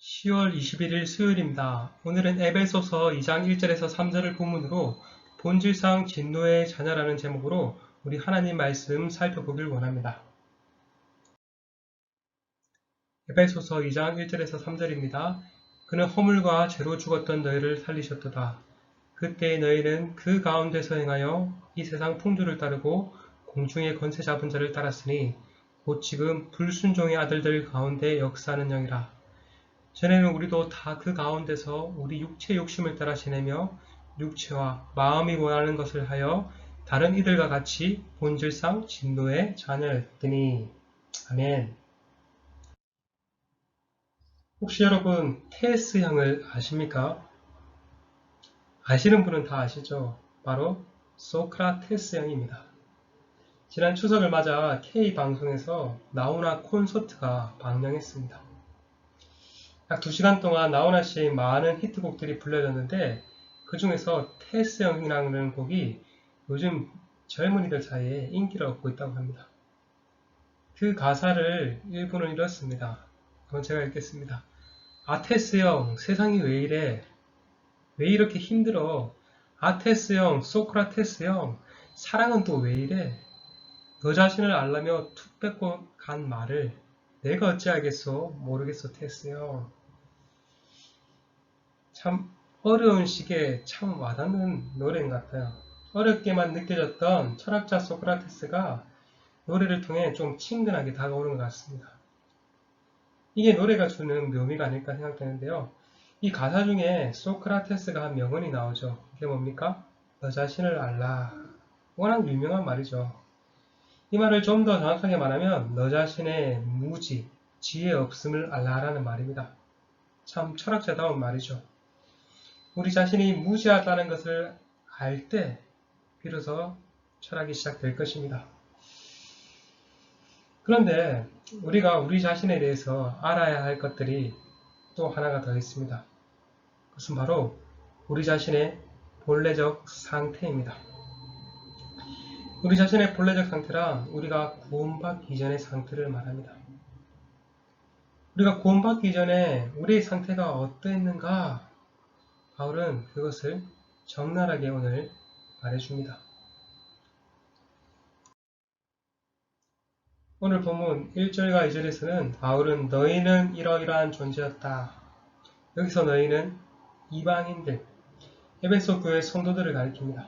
10월 21일 수요일입니다. 오늘은 에베소서 2장 1절에서 3절을 본문으로 본질상 진노의 자녀라는 제목으로 우리 하나님 말씀 살펴보길 원합니다. 에베소서 2장 1절에서 3절입니다. 그는 허물과 죄로 죽었던 너희를 살리셨도다. 그때 너희는 그 가운데서 행하여 이 세상 풍조를 따르고 공중의 권세 잡은 자를 따랐으니 곧 지금 불순종의 아들들 가운데 역사하는 영이라. 전에는 우리도 다 그 가운데서 우리 육체 욕심을 따라 지내며 육체와 마음이 원하는 것을 하여 다른 이들과 같이 본질상 진노의 자녀였더니. 아멘. 혹시 여러분 테스형을 아십니까? 아시는 분은 다 아시죠? 바로 소크라테스형입니다. 지난 추석을 맞아 K방송에서 나훈아 콘서트가 방영했습니다. 약 2시간 동안 나훈아 씨의 많은 히트곡들이 불려졌는데 그 중에서 테스형이라는 곡이 요즘 젊은이들 사이에 인기를 얻고 있다고 합니다. 그 가사를 일부는 이렇습니다. 한번 제가 읽겠습니다. 아테스형, 세상이 왜 이래? 왜 이렇게 힘들어? 아테스형, 소크라테스형, 사랑은 또 왜 이래? 너 자신을 알라며 툭 뺏고 간 말을 내가 어찌하겠소? 모르겠소, 테스형. 참 어려운 시기에 참 와닿는 노래인 것 같아요. 어렵게만 느껴졌던 철학자 소크라테스가 노래를 통해 좀 친근하게 다가오는 것 같습니다. 이게 노래가 주는 묘미가 아닐까 생각되는데요. 이 가사 중에 소크라테스가 한 명언이 나오죠. 그게 뭡니까? 너 자신을 알라. 워낙 유명한 말이죠. 이 말을 좀 더 정확하게 말하면 너 자신의 무지, 지혜 없음을 알라라는 말입니다. 참 철학자다운 말이죠. 우리 자신이 무지하다는 것을 알 때 비로소 철학이 시작될 것입니다. 그런데 우리가 우리 자신에 대해서 알아야 할 것들이 또 하나가 더 있습니다. 그것은 바로 우리 자신의 본래적 상태입니다. 우리 자신의 본래적 상태란 우리가 구원받기 전의 상태를 말합니다. 우리가 구원받기 전에 우리의 상태가 어떠했는가? 바울은 그것을 적나라하게 오늘 말해줍니다. 오늘 본문 1절과 2절에서는 바울은 너희는 이러이러한 존재였다. 여기서 너희는 이방인들, 에베소 교회 성도들을 가리킵니다.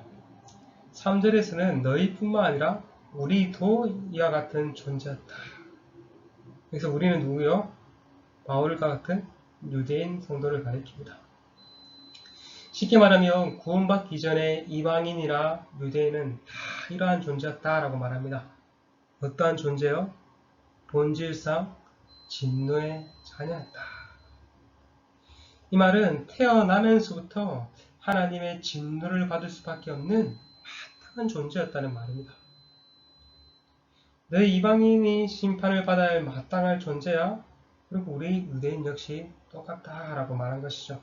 3절에서는 너희뿐만 아니라 우리도 이와 같은 존재였다. 여기서 우리는 누구요? 바울과 같은 유대인 성도를 가리킵니다. 쉽게 말하면 구원받기 전에 이방인이라 유대인은 다 이러한 존재였다라고 말합니다. 어떠한 존재요? 본질상 진노의 자녀였다. 이 말은 태어나면서부터 하나님의 진노를 받을 수밖에 없는 마땅한 존재였다는 말입니다. 너희 이방인이 심판을 받아야 할 마땅할 존재야. 그리고 우리 유대인 역시 똑같다라고 말한 것이죠.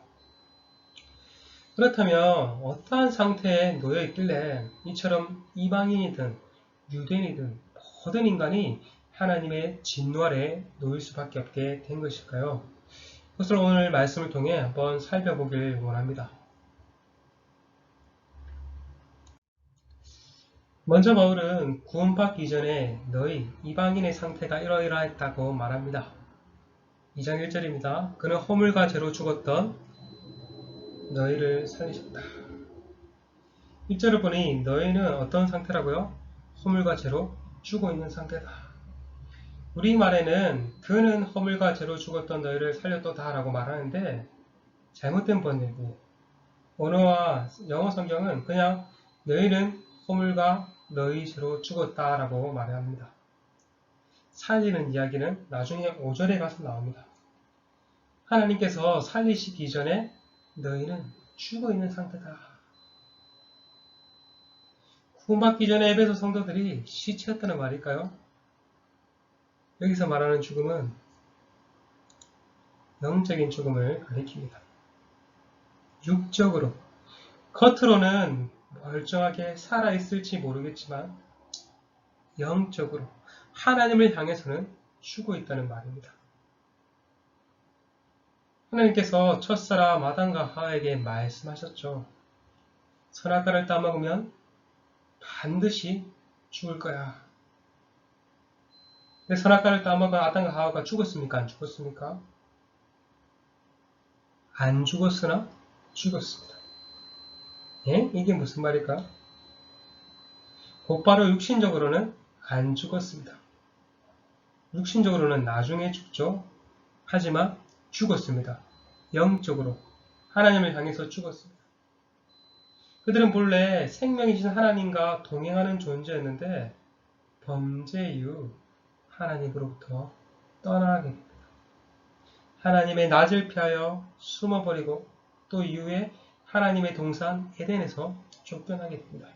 그렇다면 어떠한 상태에 놓여 있길래 이처럼 이방인이든 유대인이든 모든 인간이 하나님의 진노 아래 놓일 수밖에 없게 된 것일까요? 그것을 오늘 말씀을 통해 한번 살펴보길 원합니다. 먼저 바울은 구원받기 전에 너희 이방인의 상태가 이러이러했다고 말합니다. 2장 1절입니다. 그는 허물과 죄로 죽었던 너희를 살리셨다. 1절을 보니 너희는 어떤 상태라고요? 허물과 죄로 죽어 있는 상태다. 우리말에는 그는 허물과 죄로 죽었던 너희를 살렸도다 라고 말하는데 잘못된 번역이에요. 원어와 영어 성경은 그냥 너희는 허물과 너희 죄로 죽었다 라고 말합니다. 살리는 이야기는 나중에 5절에 가서 나옵니다. 하나님께서 살리시기 전에 너희는 죽어 있는 상태다. 구원받기 전에 에베소 성도들이 시체였다는 말일까요? 여기서 말하는 죽음은 영적인 죽음을 가리킵니다. 육적으로, 겉으로는 멀쩡하게 살아있을지 모르겠지만 영적으로 하나님을 향해서는 죽어 있다는 말입니다. 하나님께서 첫사람 아담과 하와에게 말씀하셨죠. 선악과를 따먹으면 반드시 죽을 거야. 근데 선악과를 따먹은 아담과 하와가 죽었습니까? 안 죽었습니까? 안 죽었으나 죽었습니다. 예? 이게 무슨 말일까? 곧바로 육신적으로는 안 죽었습니다. 육신적으로는 나중에 죽죠. 하지만 죽었습니다. 영적으로 하나님을 향해서 죽었습니다. 그들은 본래 생명이신 하나님과 동행하는 존재였는데 범죄 이후 하나님으로부터 떠나게 됩니다. 하나님의 낯을 피하여 숨어버리고 또 이후에 하나님의 동산 에덴에서 쫓겨나게 됩니다.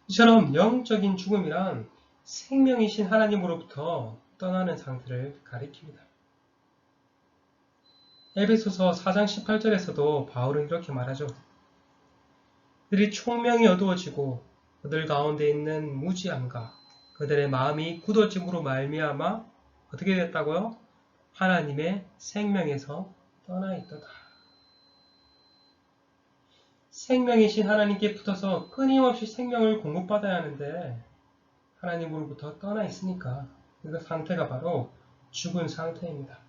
이처럼 영적인 죽음이란 생명이신 하나님으로부터 떠나는 상태를 가리킵니다. 에베소서 4장 18절에서도 바울은 이렇게 말하죠. 그들이 총명이 어두워지고 그들 가운데 있는 무지함과 그들의 마음이 굳어짐으로 말미암아 어떻게 됐다고요? 하나님의 생명에서 떠나 있도다. 생명이신 하나님께 붙어서 끊임없이 생명을 공급받아야 하는데 하나님으로부터 떠나 있으니까 그 상태가 바로 죽은 상태입니다.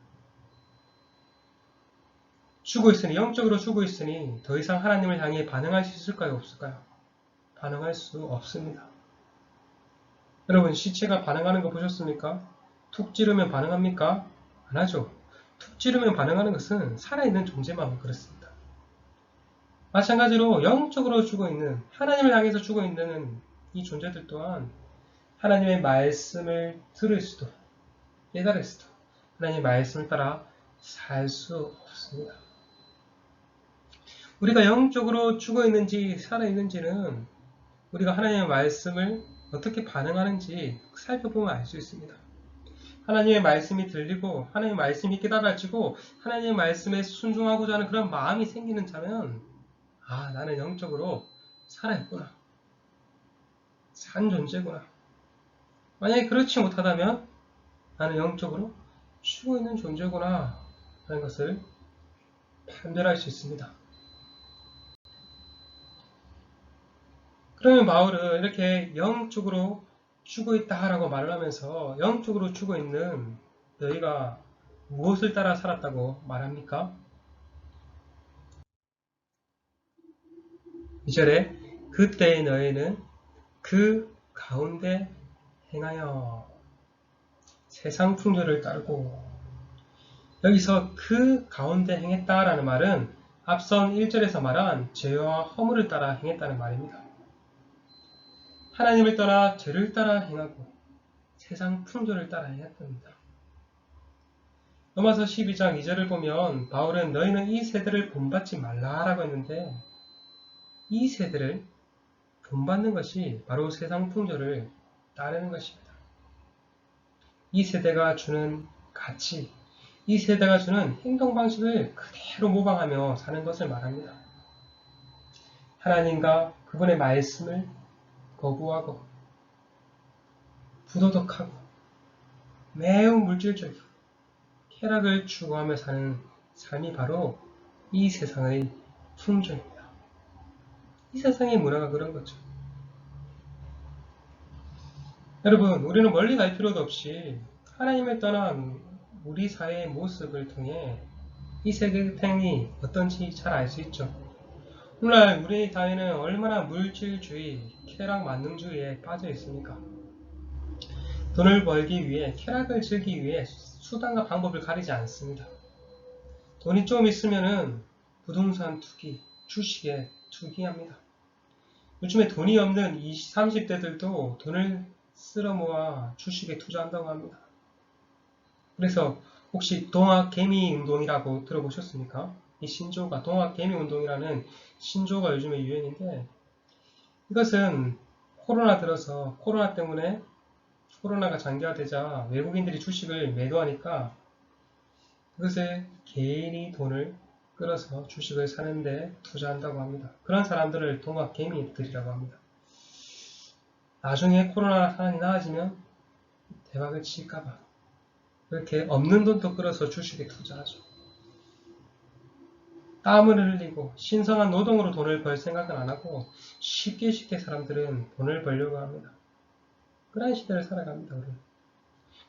죽어 있으니, 영적으로 죽어 있으니 더 이상 하나님을 향해 반응할 수 있을까요? 없을까요? 반응할 수 없습니다. 여러분, 시체가 반응하는 거 보셨습니까? 툭 찌르면 반응합니까? 안 하죠. 툭 찌르면 반응하는 것은 살아있는 존재만 그렇습니다. 마찬가지로 영적으로 죽어있는, 하나님을 향해서 죽어있는 이 존재들 또한 하나님의 말씀을 들을 수도, 깨달을 수도, 하나님의 말씀을 따라 살 수 없습니다. 우리가 영적으로 죽어있는지 살아있는지는 우리가 하나님의 말씀을 어떻게 반응하는지 살펴보면 알 수 있습니다. 하나님의 말씀이 들리고 하나님의 말씀이 깨달아지고 하나님의 말씀에 순종하고자 하는 그런 마음이 생기는 자면 나는 영적으로 살아있구나. 산 존재구나. 만약에 그렇지 못하다면 나는 영적으로 죽어있는 존재구나 하는 것을 판별할 수 있습니다. 그러면 바울은 이렇게 영적으로 죽어있다라고 말을 하면서 영적으로 죽어있는 너희가 무엇을 따라 살았다고 말합니까? 2절에 그때의 너희는 그 가운데 행하여 세상 풍조를 따르고, 여기서 그 가운데 행했다라는 말은 앞선 1절에서 말한 죄와 허물을 따라 행했다는 말입니다. 하나님을 떠나 죄를 따라 행하고 세상 풍조를 따라 행했답니다. 로마서 12장 2절을 보면 바울은 너희는 이 세대를 본받지 말라라고 했는데 이 세대를 본받는 것이 바로 세상 풍조를 따르는 것입니다. 이 세대가 주는 가치, 이 세대가 주는 행동 방식을 그대로 모방하며 사는 것을 말합니다. 하나님과 그분의 말씀을 거부하고 부도덕하고 매우 물질적이고 쾌락을 추구하며 사는 삶이 바로 이 세상의 풍조입니다. 이 세상의 문화가 그런 거죠. 여러분, 우리는 멀리 갈 필요도 없이 하나님을 떠난 우리 사회의 모습을 통해 이 세상이 어떤지 잘 알 수 있죠. 오늘날 우리 사회는 얼마나 물질주의, 쾌락 만능주의에 빠져 있습니까? 돈을 벌기 위해, 쾌락을 즐기기 위해 수단과 방법을 가리지 않습니다. 돈이 좀 있으면은 부동산 투기, 주식에 투기합니다. 요즘에 돈이 없는 20, 30대들도 돈을 쓸어 모아 주식에 투자한다고 합니다. 그래서 혹시 동학개미 운동이라고 들어보셨습니까? 이 신조어가 동학개미 운동이라는 신조어가 요즘에 유행인데, 이것은 코로나 들어서 코로나 때문에 코로나가 장기화되자 외국인들이 주식을 매도하니까 그것에 개인이 돈을 끌어서 주식을 사는데 투자한다고 합니다. 그런 사람들을 동학개미들이라고 합니다. 나중에 코로나 상황이 나아지면 대박을 칠까봐 그렇게 없는 돈도 끌어서 주식에 투자하죠. 땀을 흘리고 신성한 노동으로 돈을 벌 생각은 안 하고 쉽게 사람들은 돈을 벌려고 합니다. 그런 시대를 살아갑니다. 우리.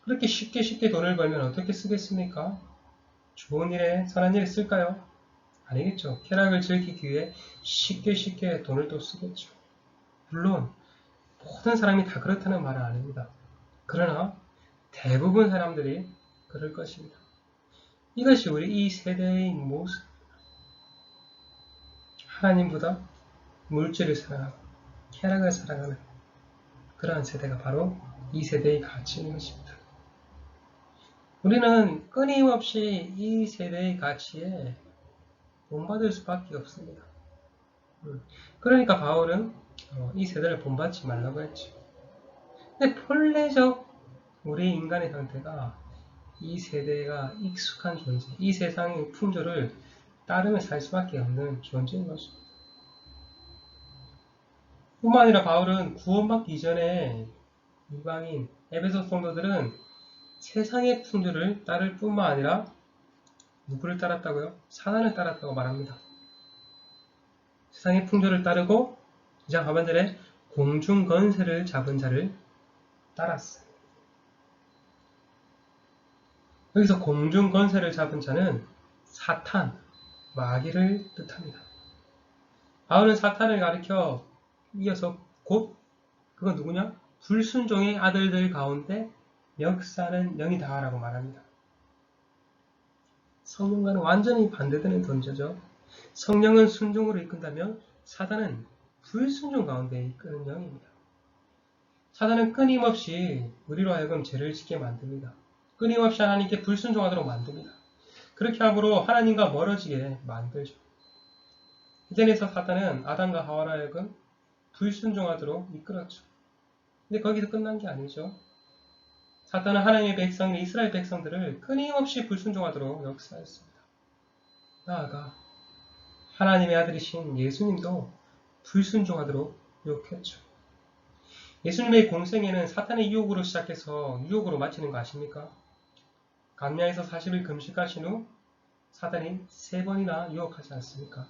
그렇게 쉽게 돈을 벌면 어떻게 쓰겠습니까? 좋은 일에 선한 일에 쓸까요? 아니겠죠. 쾌락을 즐기기 위해 쉽게 돈을 또 쓰겠죠. 물론 모든 사람이 다 그렇다는 말은 아닙니다. 그러나 대부분 사람들이 그럴 것입니다. 이것이 우리 이 세대의 모습. 하나님보다 물질을 사랑하고 쾌락을 사랑하는 그러한 세대가 바로 이 세대의 가치인 것입니다. 우리는 끊임없이 이 세대의 가치에 본받을 수밖에 없습니다. 그러니까 바울은 이 세대를 본받지 말라고 했죠. 근데 본래적 우리 인간의 상태가 이 세대가 익숙한 존재, 이 세상의 풍조를 따르며 살 수밖에 없는 존재인 것입니다. 뿐만 아니라 바울은 구원받기 이전에 이방인 에베소 성도들은 세상의 풍조를 따를 뿐만 아니라 누구를 따랐다고요? 사단을 따랐다고 말합니다. 세상의 풍조를 따르고 2장 하반절에 공중 건세를 잡은 자를 따랐어요. 여기서 공중 건세를 잡은 자는 사탄, 마귀를 뜻합니다. 바울은 사탄을 가리켜 이어서 곧 그건 누구냐? 불순종의 아들들 가운데 역사는 영이다 라고 말합니다. 성령과는 완전히 반대되는 존재죠. 성령은 순종으로 이끈다면 사단은 불순종 가운데 이끄는 영입니다. 사단은 끊임없이 우리로 하여금 죄를 짓게 만듭니다. 끊임없이 하나님께 불순종하도록 만듭니다. 그렇게 함으로 하나님과 멀어지게 만들죠. 이전에서 사단은 아담과 하와로 하여금 불순종하도록 이끌었죠. 근데 거기서 끝난 게 아니죠. 사탄은 하나님의 백성인 이스라엘 백성들을 끊임없이 불순종하도록 역사했습니다. 나아가 하나님의 아들이신 예수님도 불순종하도록 유혹했죠. 예수님의 공생애는 사탄의 유혹으로 시작해서 유혹으로 마치는 거 아십니까? 광야에서 40일 금식하신 후 사탄이 3번이나 유혹하지 않습니까?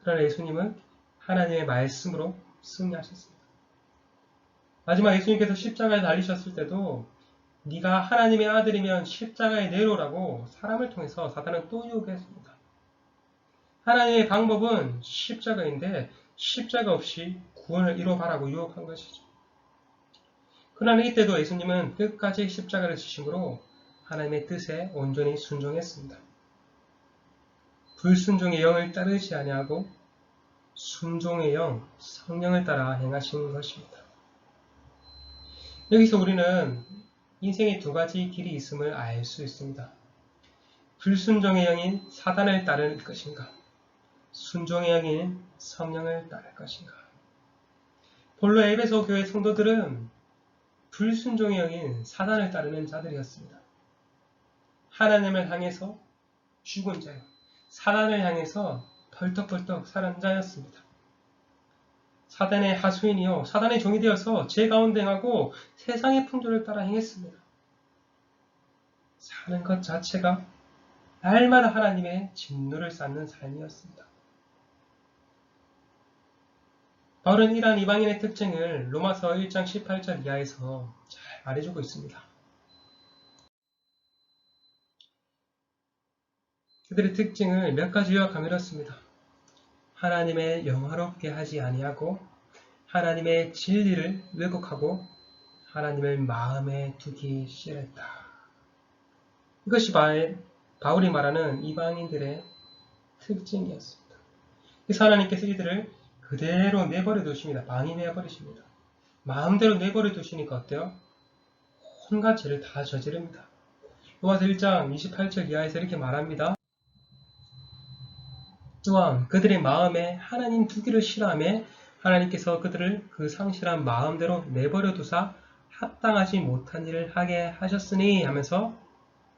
그러나 예수님은 하나님의 말씀으로 승리하셨습니다. 마지막 예수님께서 십자가에 달리셨을 때도 네가 하나님의 아들이면 십자가에 내려오라고 사람을 통해서 사탄은 또 유혹했습니다. 하나님의 방법은 십자가인데 십자가 없이 구원을 이뤄가라고 유혹한 것이죠. 그러나 이때도 예수님은 끝까지 십자가를 지심으로 하나님의 뜻에 온전히 순종했습니다. 불순종의 영을 따르지 아니하고 순종의 영, 성령을 따라 행하신 것입니다. 여기서 우리는 인생의 2가지 길이 있음을 알 수 있습니다. 불순종의 영인 사단을 따를 것인가, 순종의 영인 성령을 따를 것인가. 본래 에베소 교회 성도들은 불순종의 영인 사단을 따르는 자들이었습니다. 하나님을 향해서 죽은 자요, 사단을 향해서 벌떡벌떡 사는 자였습니다. 사단의 하수인이요, 사단의 종이 되어서 제 가운데 행하고 세상의 풍조를 따라 행했습니다. 사는 것 자체가 날마다 하나님의 진노를 쌓는 삶이었습니다. 바울은 이러한 이방인의 특징을 로마서 1장 18절 이하에서 잘 말해주고 있습니다. 그들의 특징을 몇 가지 요약하면 이렇습니다. 하나님의 영화롭게 하지 아니하고 하나님의 진리를 왜곡하고 하나님을 마음에 두기 싫었다. 이것이 바울이 말하는 이방인들의 특징이었습니다. 그래서 하나님께서 이들을 그대로 내버려 두십니다. 방임해 버리십니다. 마음대로 내버려 두시니까 어때요? 온갖 죄를 다 저지릅니다. 로마서 1장 28절 이하에서 이렇게 말합니다. 또한 그들의 마음에 하나님 두기를 싫어하며 하나님께서 그들을 그 상실한 마음대로 내버려 두사 합당하지 못한 일을 하게 하셨으니 하면서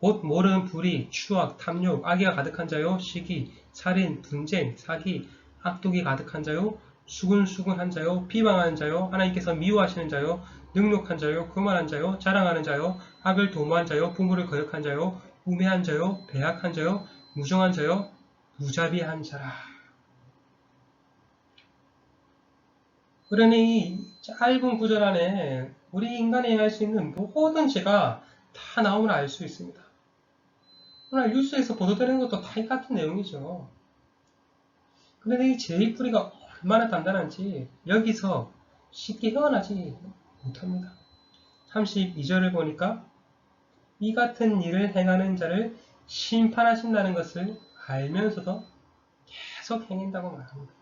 곧 모르는 불의, 추악, 탐욕, 악의가 가득한 자요, 시기, 살인, 분쟁, 사기, 악독이 가득한 자요, 수근수근한 자요, 비방하는 자요, 하나님께서 미워하시는 자요, 능욕한 자요, 교만한 자요, 자랑하는 자요, 악을 도모한 자요, 부모를 거역한 자요, 우매한 자요, 배악한 자요, 무정한 자요, 무자비한 자라. 그러니 이 짧은 구절 안에 우리 인간이 행할 수 있는 모든 죄가 다 나옴을 알 수 있습니다. 오늘 뉴스에서 보도되는 것도 다 이 같은 내용이죠. 그런데 이 죄의 뿌리가 얼마나 단단한지 여기서 쉽게 헤어나지 못합니다. 32절을 보니까 이 같은 일을 행하는 자를 심판하신다는 것을 알면서도 계속 행한다고 말합니다.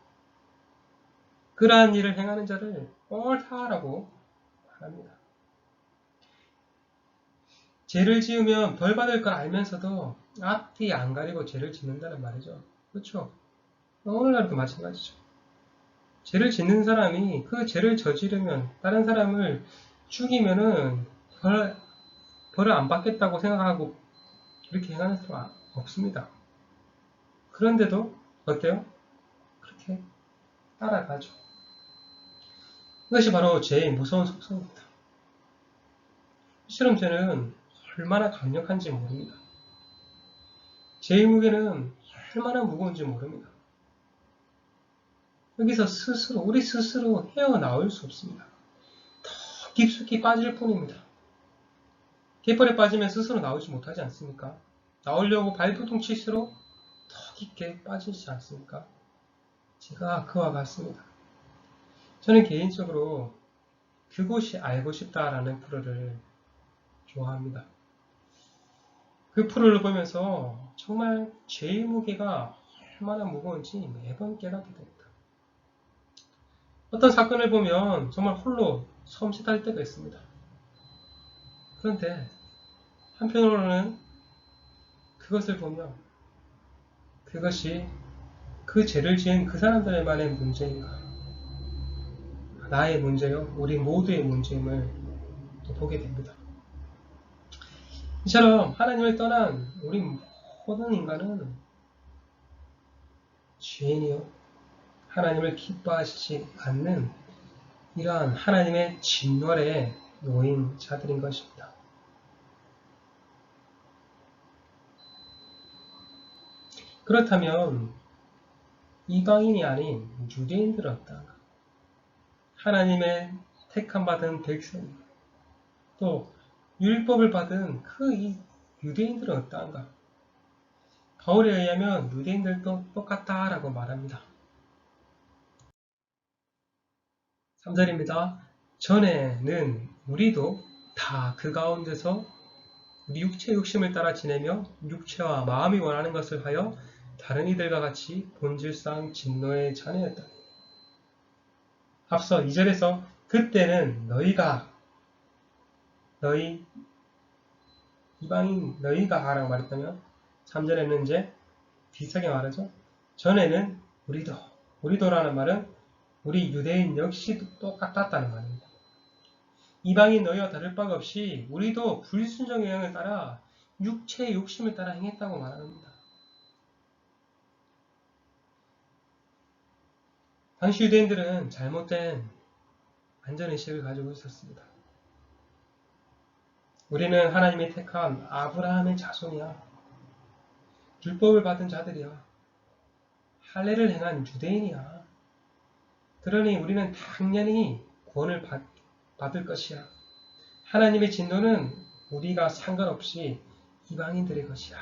그러한 일을 행하는 자를 옳다라고 말합니다. 죄를 지으면 벌 받을 걸 알면서도 앞뒤 안 가리고 죄를 짓는다는 말이죠. 그렇죠? 오늘날도 마찬가지죠. 죄를 짓는 사람이 그 죄를 저지르면 다른 사람을 죽이면은 벌을 안 받겠다고 생각하고 그렇게 행하는 사람 없습니다. 그런데도 어때요? 그렇게 따라가죠. 이것이 바로 죄의 무서운 속성입니다. 실험 죄는 얼마나 강력한지 모릅니다. 죄의 무게는 얼마나 무거운지 모릅니다. 여기서 우리 스스로 헤어나올 수 없습니다. 더 깊숙이 빠질 뿐입니다. 갯벌에 빠지면 스스로 나오지 못하지 않습니까? 나오려고 발부둥 칠수록 더 깊게 빠지지 않습니까? 제가 그와 같습니다. 저는 개인적으로 그곳이 알고 싶다라는 프로를 좋아합니다. 그 프로를 보면서 정말 죄의 무게가 얼마나 무거운지 매번 깨닫게 됩니다. 어떤 사건을 보면 정말 홀로 섬찟할 때가 있습니다. 그런데 한편으로는 그것을 보면 그것이 그 죄를 지은 그 사람들만의 문제인가, 나의 문제요, 우리 모두의 문제임을 또 보게 됩니다. 이처럼 하나님을 떠난 우리 모든 인간은 죄인이요, 하나님을 기뻐하시지 않는 이러한 하나님의 진노에 놓인 자들인 것입니다. 그렇다면 이방인이 아닌 유대인들은 어떤가? 하나님의 택함 받은 백성, 또 율법을 받은 그 유대인들은 어떠한가? 바울에 의하면 유대인들도 똑같다라고 말합니다. 3절입니다. 전에는 우리도 다 그 가운데서 우리 육체의 욕심을 따라 지내며 육체와 마음이 원하는 것을 하여 다른 이들과 같이 본질상 진노의 자녀였다. 앞서 2절에서 그때는 너희 이방인 너희가 라고 말했다면 3절에는 이제 비슷하게 말하죠. 전에는 우리도라는 말은 우리 유대인 역시 똑같았다는 말입니다. 이방인 너희와 다를 바가 없이 우리도 불순종의 영을 따라 육체의 욕심을 따라 행했다고 말합니다. 당시 유대인들은 잘못된 안전의식을 가지고 있었습니다. 우리는 하나님이 택한 아브라함의 자손이야. 율법을 받은 자들이야. 할례를 행한 유대인이야. 그러니 우리는 당연히 구원을 받을 것이야. 하나님의 진노는 우리가 상관없이 이방인들의 것이야.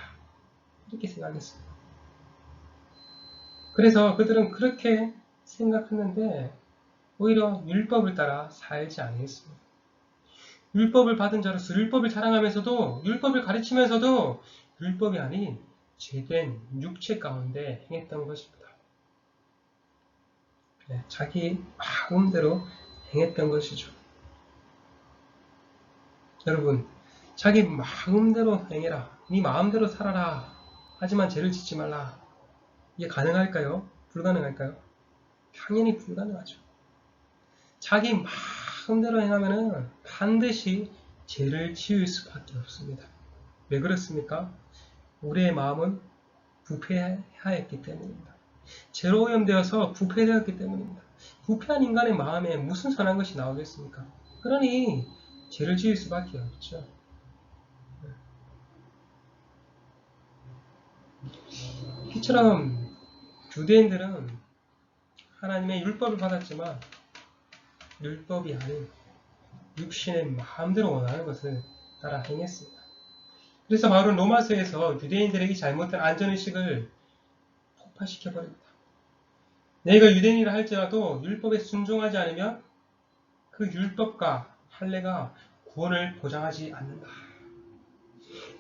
이렇게 생각했습니다. 그래서 그들은 그렇게 생각했는데 오히려 율법을 따라 살지 않았습니다. 율법을 받은 자로서 율법을 자랑하면서도 율법을 가르치면서도 율법이 아닌 죄된 육체 가운데 행했던 것입니다. 자기 마음대로 행했던 것이죠. 여러분, 자기 마음대로 행해라. 네 마음대로 살아라. 하지만 죄를 짓지 말라. 이게 가능할까요? 불가능할까요? 당연히 불가능하죠. 자기 마음대로 행하면 반드시 죄를 지을 수밖에 없습니다. 왜 그렇습니까? 우리의 마음은 부패하였기 때문입니다. 죄로 오염되어서 부패되었기 때문입니다. 부패한 인간의 마음에 무슨 선한 것이 나오겠습니까? 그러니 죄를 지을 수밖에 없죠. 이처럼 유대인들은 하나님의 율법을 받았지만 율법이 아닌 육신의 마음대로 원하는 것을 따라 행했습니다. 그래서 바울은 로마서에서 유대인들의 이 잘못된 안전의식을 폭파시켜버립니다. 내가 유대인이라 할지라도 율법에 순종하지 않으면 그 율법과 할례가 구원을 보장하지 않는다.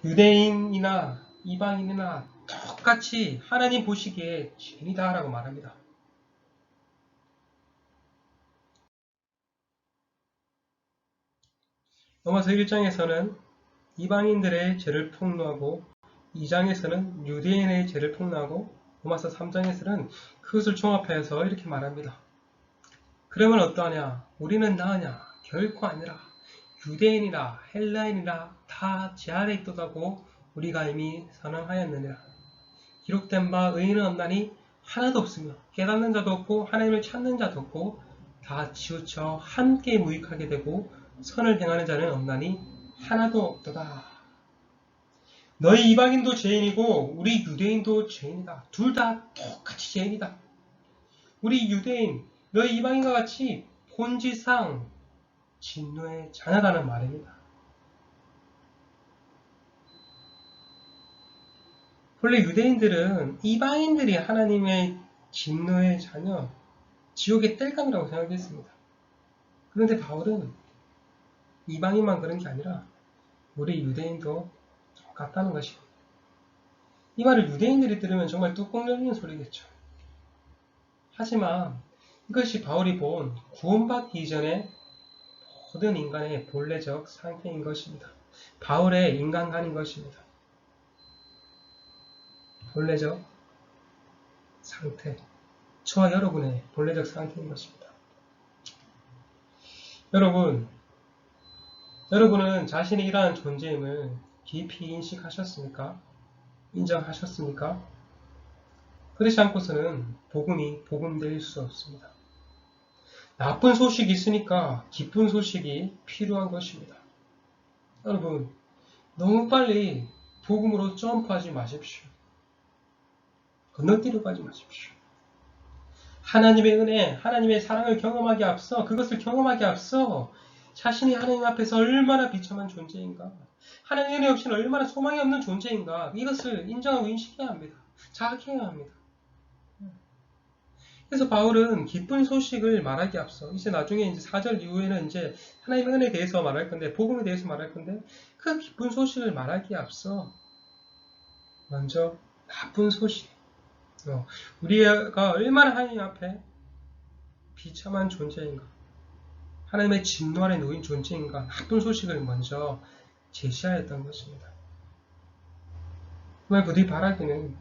유대인이나 이방인이나 똑같이 하나님 보시기에 죄인이다 라고 말합니다. 로마서 1장에서는 이방인들의 죄를 폭로하고 2장에서는 유대인의 죄를 폭로하고 로마서 3장에서는 그것을 종합하여서 이렇게 말합니다. 그러면 어떠하냐? 우리는 나으냐? 결코 아니라 유대인이나 헬라인이나 다 제 아래 있도다고 우리가 이미 선언하였느니라. 기록된 바 의인은 없나니 하나도 없으며 깨닫는 자도 없고 하나님을 찾는 자도 없고 다 치우쳐 함께 무익하게 되고 선을 행하는 자는 없나니 하나도 없도다. 너희 이방인도 죄인이고 우리 유대인도 죄인이다. 둘 다 똑같이 죄인이다. 우리 유대인, 너희 이방인과 같이 본질상 진노의 자녀라는 말입니다. 원래 유대인들은 이방인들이 하나님의 진노의 자녀, 지옥의 땔감이라고 생각했습니다. 그런데 바울은 이방인만 그런 게 아니라 우리 유대인도 똑같다는 것입니다. 이 말을 유대인들이 들으면 정말 뚜껑 열리는 소리겠죠. 하지만 이것이 바울이 본 구원받기 이전의 모든 인간의 본래적 상태인 것입니다. 바울의 인간관인 것입니다. 본래적 상태, 저와 여러분의 본래적 상태인 것입니다. 여러분은 자신의 이러한 존재임을 깊이 인식하셨습니까? 인정하셨습니까? 그렇지 않고서는 복음이 복음될 수 없습니다. 나쁜 소식이 있으니까 기쁜 소식이 필요한 것입니다. 여러분, 너무 빨리 복음으로 점프하지 마십시오. 건너뛰려고 하지 마십시오. 하나님의 은혜, 하나님의 사랑을 경험하기 앞서, 그것을 경험하기 앞서 자신이 하나님 앞에서 얼마나 비참한 존재인가, 하나님의 은혜 없이는 얼마나 소망이 없는 존재인가, 이것을 인정하고 인식해야 합니다. 자각해야 합니다. 그래서 바울은 기쁜 소식을 말하기 앞서, 이제 나중에 이제 4절 이후에는 이제 하나님의 은혜에 대해서 말할 건데, 복음에 대해서 말할 건데, 그 기쁜 소식을 말하기에 앞서 먼저 나쁜 소식, 우리가 얼마나 하나님 앞에 비참한 존재인가, 하나님의 진노 아래 놓인 존재인가, 나쁜 소식을 먼저 제시하였던 것입니다. 정말 부디 바라기는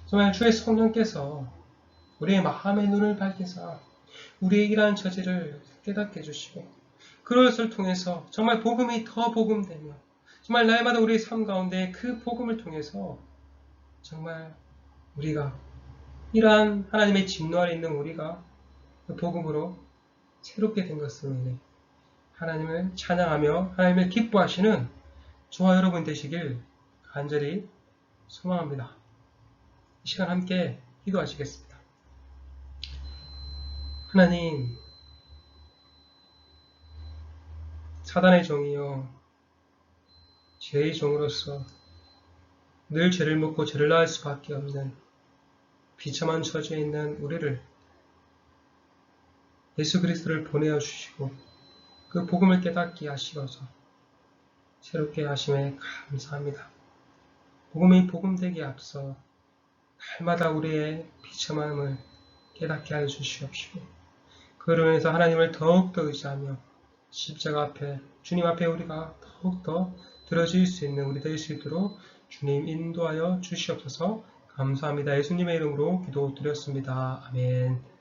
정말 주의 성령께서 우리의 마음의 눈을 밝히사 우리의 이러한 처지를 깨닫게 해주시고, 그것을 통해서 정말 복음이 더 복음되며 정말 날마다 우리의 삶 가운데 그 복음을 통해서 정말 우리가 이러한 하나님의 진노 아래 있는 우리가 그 복음으로 새롭게 된 것으로 인해 하나님을 찬양하며 하나님을 기뻐하시는 저와 여러분 되시길 간절히 소망합니다. 이 시간 함께 기도하시겠습니다. 하나님, 사단의 종이요 죄의 종으로서 늘 죄를 묻고 죄를 낳을 수밖에 없는 비참한 처지에 있는 우리를 예수 그리스도를 보내어 주시고 그 복음을 깨닫게 하시어서 새롭게 하심에 감사합니다. 복음이 복음되기에 앞서 날마다 우리의 비참함을 깨닫게 하여 주시옵시고, 그로 인해서 하나님을 더욱더 의지하며 십자가 앞에, 주님 앞에 우리가 더욱더 들어질 수 있는 우리 될 수 있도록 주님 인도하여 주시옵소서. 감사합니다. 예수님의 이름으로 기도드렸습니다. 아멘.